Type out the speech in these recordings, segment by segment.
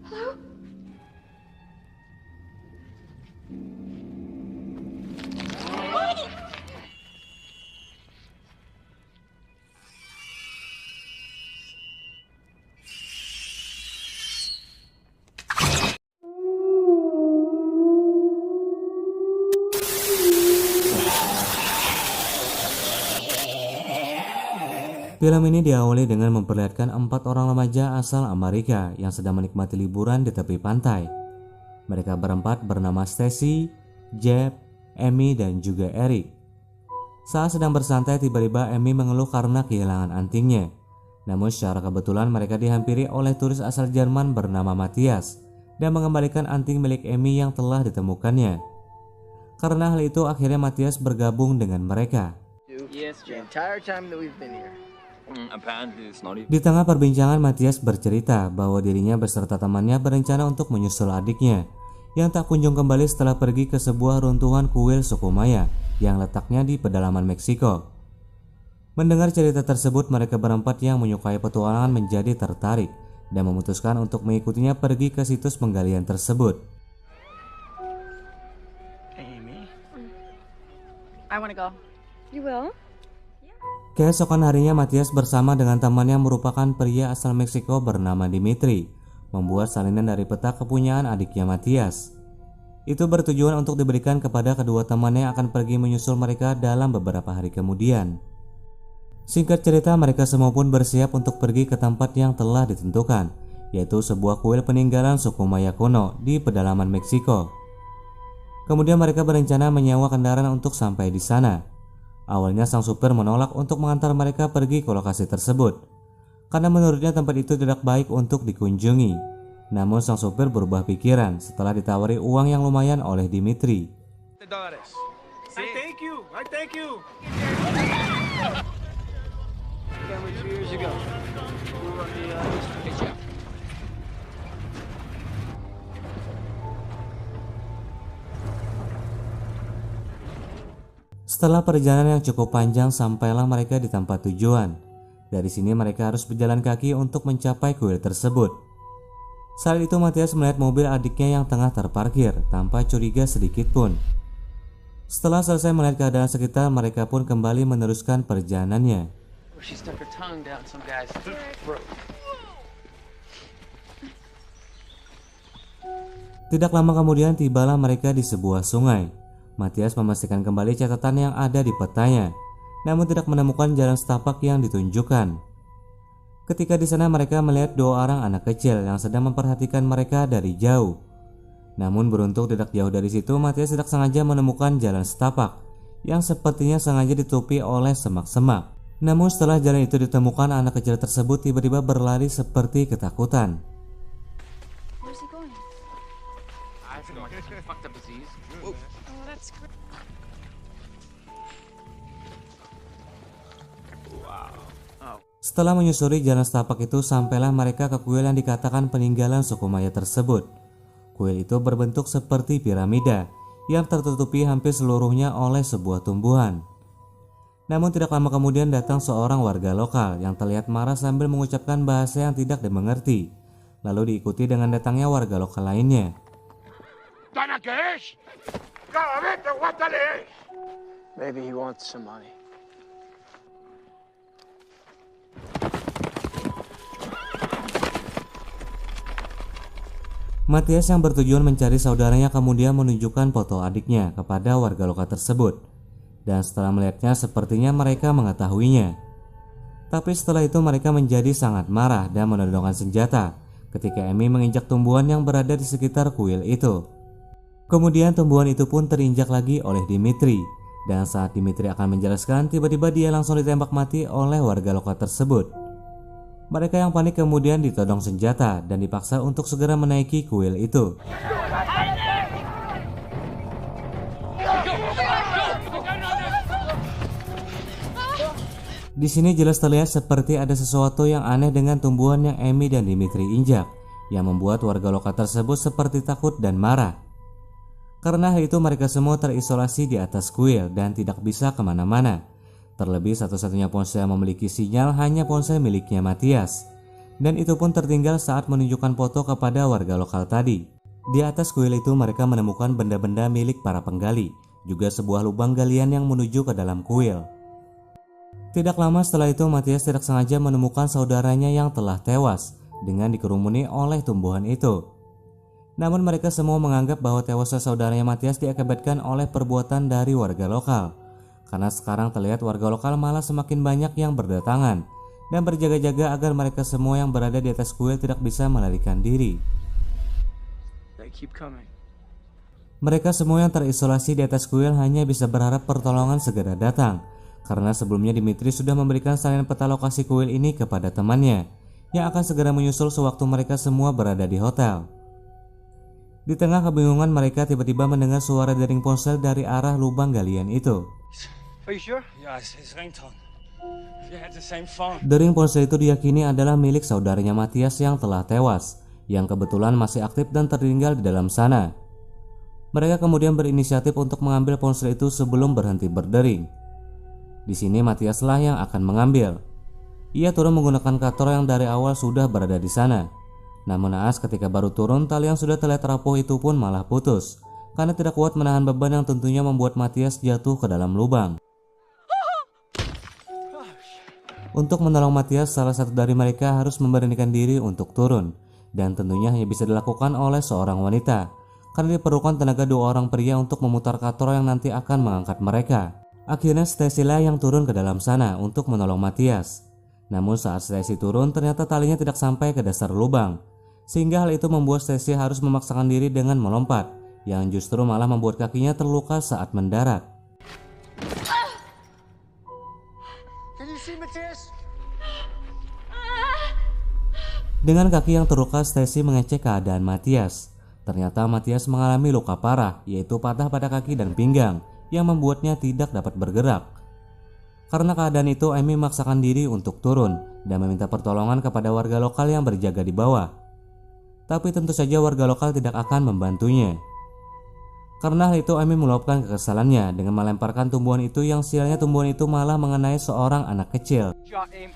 Hello? Film ini diawali dengan memperlihatkan 4 orang remaja asal Amerika yang sedang menikmati liburan di tepi pantai. Mereka berempat bernama Stacy, Jeb, Amy, dan juga Eric. Saat sedang bersantai, tiba-tiba Amy mengeluh karena kehilangan antingnya. Namun secara kebetulan mereka dihampiri oleh turis asal Jerman bernama Matthias dan mengembalikan anting milik Amy yang telah ditemukannya. Karena hal itu akhirnya Matthias bergabung dengan mereka. The entire time that we've been here. Apparently it's not even. Di tengah perbincangan, Matthias bercerita bahwa dirinya beserta temannya berencana untuk menyusul adiknya yang tak kunjung kembali setelah pergi ke sebuah runtuhan kuil suku Maya yang letaknya di pedalaman Meksiko. Mendengar cerita tersebut, mereka berempat yang menyukai petualangan menjadi tertarik dan memutuskan untuk mengikutinya pergi ke situs penggalian tersebut. Amy? I wanna go. You will? Keesokan harinya, Matthias bersama dengan temannya merupakan pria asal Meksiko bernama Dimitri membuat salinan dari peta kepunyaan adiknya Matthias. Itu bertujuan untuk diberikan kepada kedua temannya yang akan pergi menyusul mereka dalam beberapa hari kemudian. Singkat cerita, mereka semua pun bersiap untuk pergi ke tempat yang telah ditentukan, yaitu sebuah kuil peninggalan suku Maya kuno di pedalaman Meksiko. Kemudian mereka berencana menyewa kendaraan untuk sampai di sana. Awalnya sang supir menolak untuk mengantar mereka pergi ke lokasi tersebut karena menurutnya tempat itu tidak baik untuk dikunjungi. Namun sang supir berubah pikiran setelah ditawari uang yang lumayan oleh Dimitri. I thank you. I thank you. Family 2 years ago. We were on the Hey, Jeff. Setelah perjalanan yang cukup panjang, sampailah mereka di tempat tujuan. Dari sini mereka harus berjalan kaki untuk mencapai kuil tersebut. Saat itu Matthias melihat mobil adiknya yang tengah terparkir tanpa curiga sedikit pun. Setelah selesai melihat keadaan sekitar, mereka pun kembali meneruskan perjalanannya. She stuck her tongue down some guy's throat. Tidak lama kemudian tibalah mereka di sebuah sungai. Matthias memastikan kembali catatan yang ada di petanya, namun tidak menemukan jalan setapak yang ditunjukkan. Ketika di sana mereka melihat 2 orang anak kecil yang sedang memperhatikan mereka dari jauh. Namun beruntung tidak jauh dari situ, Matthias tidak sengaja menemukan jalan setapak yang sepertinya sengaja ditutupi oleh semak-semak. Namun setelah jalan itu ditemukan, anak kecil tersebut tiba-tiba berlari seperti ketakutan. Where's he going? I think like some fucked up disease. Oh, that's great. Setelah menyusuri jalan setapak itu, sampailah mereka ke kuil yang dikatakan peninggalan suku Maya tersebut. Kuil itu berbentuk seperti piramida yang tertutupi hampir seluruhnya oleh sebuah tumbuhan. Namun tidak lama kemudian datang seorang warga lokal yang terlihat marah sambil mengucapkan bahasa yang tidak dimengerti. Lalu diikuti dengan datangnya warga lokal lainnya. Maybe he wants some money. Matthias yang bertujuan mencari saudaranya kemudian menunjukkan foto adiknya kepada warga lokal tersebut. Dan setelah melihatnya sepertinya mereka mengetahuinya. Tapi setelah itu mereka menjadi sangat marah dan menodongkan senjata ketika Amy menginjak tumbuhan yang berada di sekitar kuil itu. Kemudian tumbuhan itu pun terinjak lagi oleh Dimitri. Dan saat Dimitri akan menjelaskan, tiba-tiba dia langsung ditembak mati oleh warga lokal tersebut. Mereka yang panik kemudian ditodong senjata dan dipaksa untuk segera menaiki kuil itu. Di sini jelas terlihat seperti ada sesuatu yang aneh dengan tumbuhan yang Amy dan Dimitri injak, yang membuat warga lokal tersebut seperti takut dan marah. Karena hal itu mereka semua terisolasi di atas kuil dan tidak bisa kemana-mana. Terlebih satu-satunya ponsel yang memiliki sinyal hanya ponsel miliknya Matthias. Dan itu pun tertinggal saat menunjukkan foto kepada warga lokal tadi. Di atas kuil itu mereka menemukan benda-benda milik para penggali, juga sebuah lubang galian yang menuju ke dalam kuil. Tidak lama setelah itu Matias tidak sengaja menemukan saudaranya yang telah tewas dengan dikerumuni oleh tumbuhan itu. Namun mereka semua menganggap bahwa tewasnya saudaranya Matias diakibatkan oleh perbuatan dari warga lokal. Karena sekarang terlihat warga lokal malah semakin banyak yang berdatangan dan berjaga-jaga agar mereka semua yang berada di atas kuil tidak bisa melarikan diri. They keep coming. Mereka semua yang terisolasi di atas kuil hanya bisa berharap pertolongan segera datang, karena sebelumnya Dimitri sudah memberikan salinan peta lokasi kuil ini kepada temannya yang akan segera menyusul sewaktu mereka semua berada di hotel. Di tengah kebingungan mereka tiba-tiba mendengar suara dering ponsel dari arah lubang galian itu. Are you sure? Yeah, it's ringtone. We had the same phone. Dering ponsel itu diyakini adalah milik saudaranya Matias yang telah tewas, yang kebetulan masih aktif dan tertinggal di dalam sana. Mereka kemudian berinisiatif untuk mengambil ponsel itu sebelum berhenti berdering. Di sini Matiaslah yang akan mengambil. Ia turun menggunakan Katoro yang dari awal sudah berada di sana. Namun naas ketika baru turun, tali yang sudah terlihat rapuh itu pun malah putus karena tidak kuat menahan beban yang tentunya membuat Matias jatuh ke dalam lubang. Untuk menolong Matias, salah satu dari mereka harus memberanikan diri untuk turun, dan tentunya hanya bisa dilakukan oleh seorang wanita karena diperlukan tenaga dua orang pria untuk memutar Katoro yang nanti akan mengangkat mereka. Akhirnya Stacy lah yang turun ke dalam sana untuk menolong Matias. Namun saat Stacy turun, ternyata talinya tidak sampai ke dasar lubang, sehingga hal itu membuat Stacy harus memaksakan diri dengan melompat, yang justru malah membuat kakinya terluka saat mendarat. Can you see Matthias? Dengan kaki yang terluka, Stacy mengecek keadaan Matias. Ternyata Matias mengalami luka parah, yaitu patah pada kaki dan pinggang, yang membuatnya tidak dapat bergerak. Karena keadaan itu, Amy memaksakan diri untuk turun dan meminta pertolongan kepada warga lokal yang berjaga di bawah. Tapi tentu saja warga lokal tidak akan membantunya. Karena hal itu, Amy meluapkan kekesalannya dengan melemparkan tumbuhan itu yang sialnya tumbuhan itu malah mengenai seorang anak kecil. Shot aim.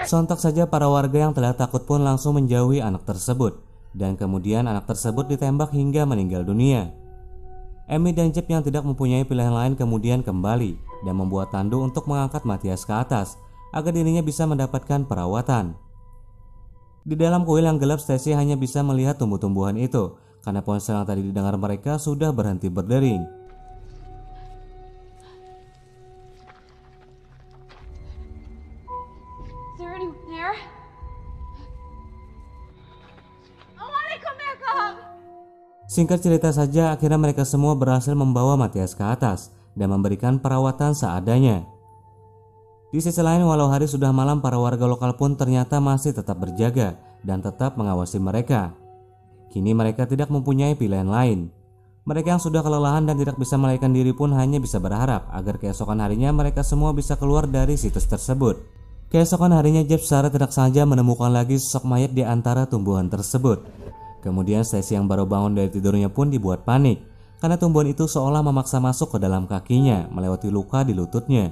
Sontak saja para warga yang telah takut pun langsung menjauhi anak tersebut, dan kemudian anak tersebut ditembak hingga meninggal dunia. Amy dan Jeb yang tidak mempunyai pilihan lain kemudian kembali dan membuat tandu untuk mengangkat Matias ke atas agar dirinya bisa mendapatkan perawatan. Di dalam kuil yang gelap, Stacy hanya bisa melihat tumbuh-tumbuhan itu karena ponsel yang tadi didengar mereka sudah berhenti berdering. Is there anyone there? I want to come back up! Singkat cerita saja, akhirnya mereka semua berhasil membawa Matias ke atas dan memberikan perawatan seadanya. Di sisi lain, walau hari sudah malam, para warga lokal pun ternyata masih tetap berjaga dan tetap mengawasi mereka. Kini mereka tidak mempunyai pilihan lain. Mereka yang sudah kelelahan dan tidak bisa melarikan diri pun hanya bisa berharap agar keesokan harinya mereka semua bisa keluar dari situs tersebut. Keesokan harinya, Jeb secara tidak sengaja menemukan lagi sosok mayat di antara tumbuhan tersebut. Kemudian Stacy yang baru bangun dari tidurnya pun dibuat panik karena tumbuhan itu seolah memaksa masuk ke dalam kakinya melewati luka di lututnya.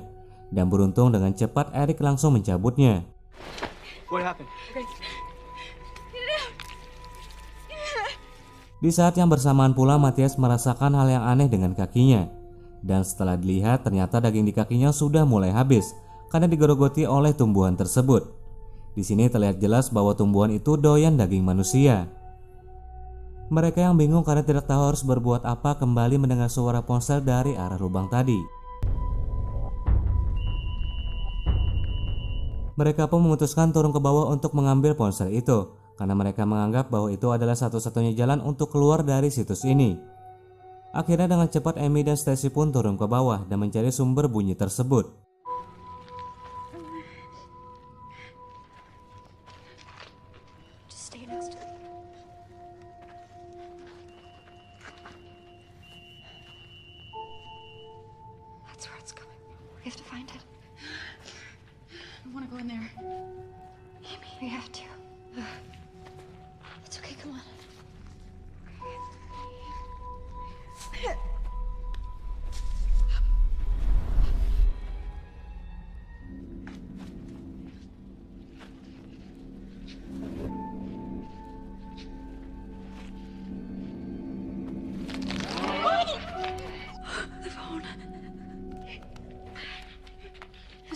Dan beruntung dengan cepat Eric langsung mencabutnya. What happened? Di saat yang bersamaan pula Matias merasakan hal yang aneh dengan kakinya. Dan setelah dilihat, ternyata daging di kakinya sudah mulai habis karena digerogoti oleh tumbuhan tersebut. Di sini terlihat jelas bahwa tumbuhan itu doyan daging manusia. Mereka yang bingung karena tidak tahu harus berbuat apa kembali mendengar suara ponsel dari arah lubang tadi. Mereka pun memutuskan turun ke bawah untuk mengambil ponsel itu karena mereka menganggap bahwa itu adalah satu-satunya jalan untuk keluar dari situs ini. Akhirnya dengan cepat Amy dan Stacy pun turun ke bawah dan mencari sumber bunyi tersebut. Just stay next to me. That's where it's coming. We have to find it. I want to go in there. Amy, we have to. It's okay, come on.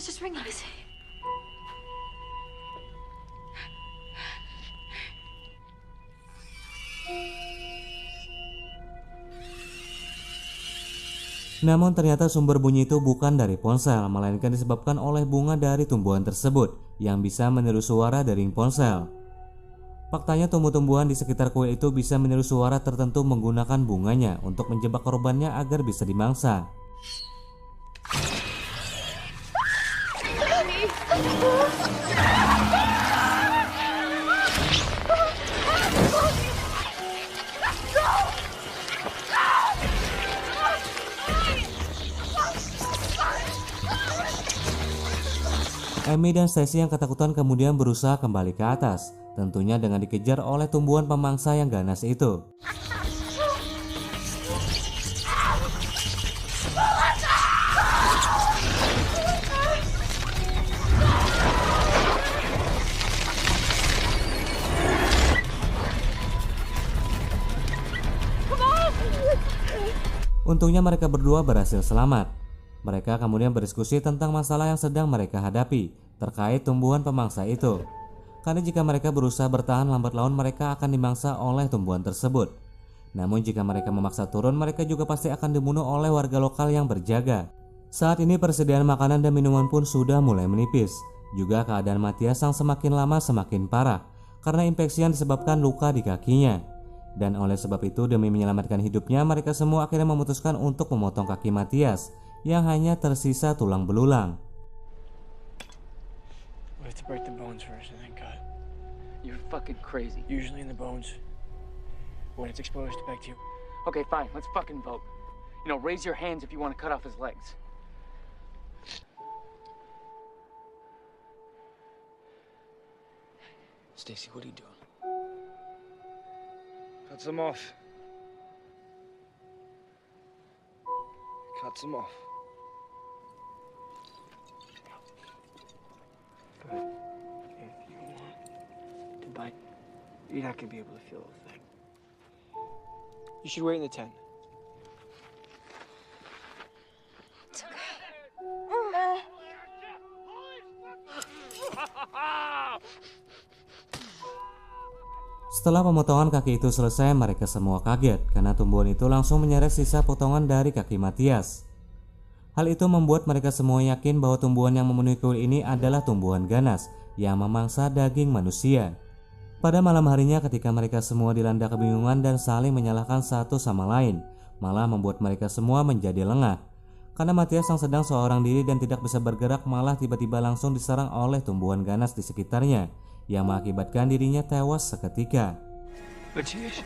just ring. Let me see. Namun ternyata sumber bunyi itu bukan dari ponsel, melainkan disebabkan oleh bunga dari tumbuhan tersebut yang bisa meniru suara dari ponsel. Faktanya tumbuh-tumbuhan di sekitar kuil itu bisa meniru suara tertentu menggunakan bunganya untuk menjebak korbannya agar bisa dimangsa. Amy dan Stacy yang ketakutan kemudian berusaha kembali ke atas, tentunya dengan dikejar oleh tumbuhan pemangsa yang ganas itu. Untungnya mereka berdua berhasil selamat. Mereka kemudian berdiskusi tentang masalah yang sedang mereka hadapi terkait tumbuhan pemangsa itu. Karena jika mereka berusaha bertahan, lambat laun mereka akan dimangsa oleh tumbuhan tersebut. Namun jika mereka memaksa turun, mereka juga pasti akan dibunuh oleh warga lokal yang berjaga. Saat ini persediaan makanan dan minuman pun sudah mulai menipis. Juga keadaan Matthias sang semakin lama semakin parah karena infeksi yang disebabkan luka di kakinya. Dan oleh sebab itu, demi menyelamatkan hidupnya, mereka semua akhirnya memutuskan untuk memotong kaki Matthias yang hanya tersisa tulang belulang. We have to break the bones first and then cut. You're fucking crazy. Usually in the bones, when it's exposed to bacteria. Okay, fine. Let's fucking vote. You know, raise your hands if you want to cut off his legs. Stacy, what are you doing? Cuts them off. Cuts them off. But if you want to bite, you're not gonna be able to feel a thing. You should wait in the tent. It's okay. Setelah pemotongan kaki itu selesai, mereka semua kaget karena tumbuhan itu langsung menyeret sisa potongan dari kaki Matthias. Hal itu membuat mereka semua yakin bahwa tumbuhan yang memenuhi kuil ini adalah tumbuhan ganas yang memangsa daging manusia. Pada malam harinya ketika mereka semua dilanda kebingungan dan saling menyalahkan satu sama lain, malah membuat mereka semua menjadi lengah. Karena Matthias yang sedang seorang diri dan tidak bisa bergerak malah tiba-tiba langsung diserang oleh tumbuhan ganas di sekitarnya yang mengakibatkan dirinya tewas seketika. Matthias.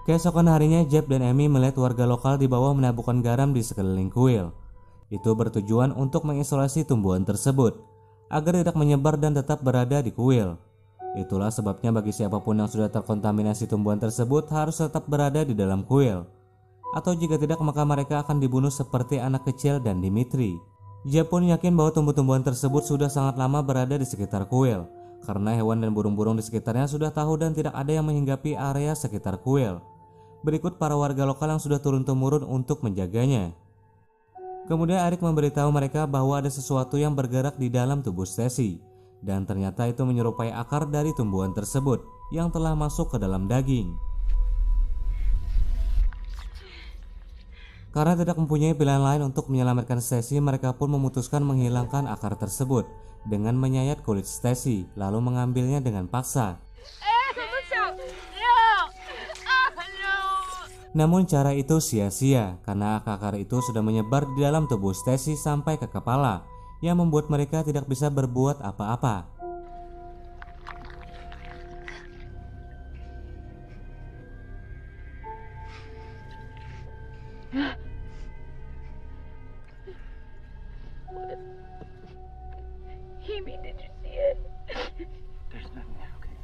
Keesokan harinya, Jeb dan Amy melihat warga lokal di bawah menaburkan garam di sekeliling kuil. Itu bertujuan untuk mengisolasi tumbuhan tersebut agar tidak menyebar dan tetap berada di kuil. Itulah sebabnya bagi siapapun yang sudah terkontaminasi tumbuhan tersebut harus tetap berada di dalam kuil. Atau jika tidak, maka mereka akan dibunuh seperti anak kecil dan Dimitri. Jeb pun yakin bahwa tumbuh-tumbuhan tersebut sudah sangat lama berada di sekitar kuil, karena hewan dan burung-burung di sekitarnya sudah tahu dan tidak ada yang menghinggapi area sekitar kuil. Berikut para warga lokal yang sudah turun-temurun untuk menjaganya. Kemudian Eric memberitahu mereka bahwa ada sesuatu yang bergerak di dalam tubuh Stacy, dan ternyata itu menyerupai akar dari tumbuhan tersebut yang telah masuk ke dalam daging. Karena tidak mempunyai pilihan lain untuk menyelamatkan Stacy, mereka pun memutuskan menghilangkan akar tersebut dengan menyayat kulit Stacy lalu mengambilnya dengan paksa. Namun cara itu sia-sia karena akar itu sudah menyebar di dalam tubuh Stacy sampai ke kepala, yang membuat mereka tidak bisa berbuat apa-apa. Amy, did you see it? There's nothing there, okay?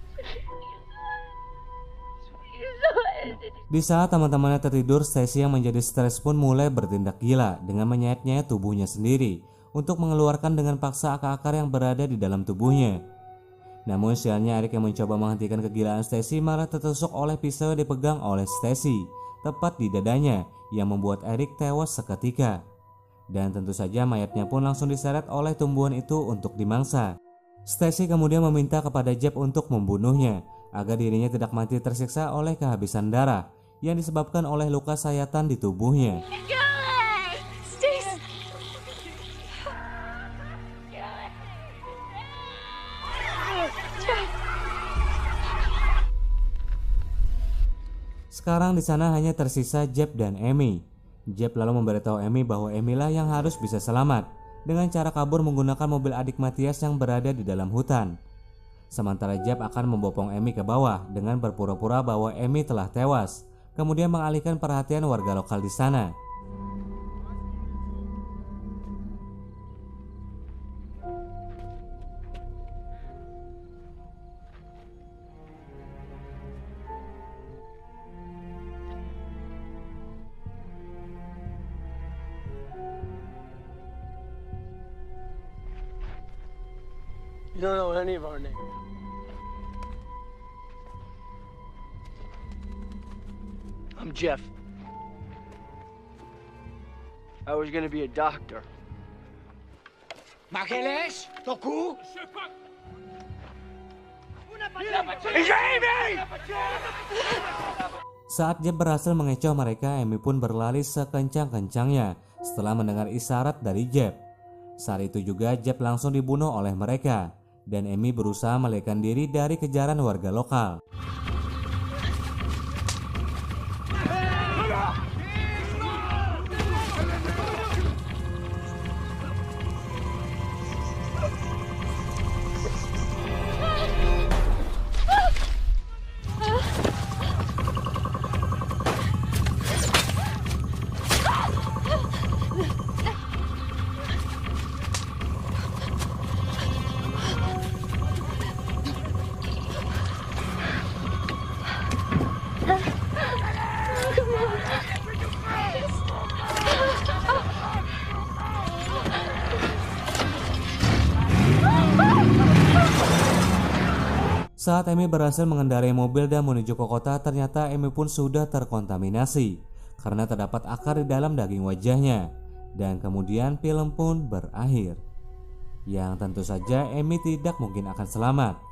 You saw it. Di saat teman-temannya tertidur, Stacy yang menjadi stres pun mulai bertindak gila dengan menyayat-nyayat tubuhnya sendiri untuk mengeluarkan dengan paksa akar-akar yang berada di dalam tubuhnya. Namun sialnya Eric yang mencoba menghentikan kegilaan Stacy malah tertusuk oleh pisau yang dipegang oleh Stacy tepat di dadanya yang membuat Eric tewas seketika. Dan tentu saja mayatnya pun langsung diseret oleh tumbuhan itu untuk dimangsa. Stacy kemudian meminta kepada Jeb untuk membunuhnya agar dirinya tidak mati tersiksa oleh kehabisan darah yang disebabkan oleh luka sayatan di tubuhnya. Stacy! Sekarang di sana hanya tersisa Jeb dan Amy. Jeb lalu memberitahu Amy bahwa Amy lah yang harus bisa selamat dengan cara kabur menggunakan mobil adik Matthias yang berada di dalam hutan. Sementara Jeb akan membopong Amy ke bawah dengan berpura-pura bahwa Amy telah tewas, kemudian mengalihkan perhatian warga lokal di sana. You don't know any of our names. I'm Jeff. I was gonna be a doctor. Makeles, Toku. Saat Jeb berhasil mengecoh mereka, Amy pun berlari sekencang-kencangnya setelah mendengar isyarat dari Jeb. Saat itu juga Jeb langsung dibunuh oleh mereka dan Amy berusaha melarikan diri dari kejaran warga lokal. Saat Amy berhasil mengendarai mobil dan menuju ke kota, ternyata Amy pun sudah terkontaminasi karena terdapat akar di dalam daging wajahnya. Dan kemudian film pun berakhir. Yang tentu saja Amy tidak mungkin akan selamat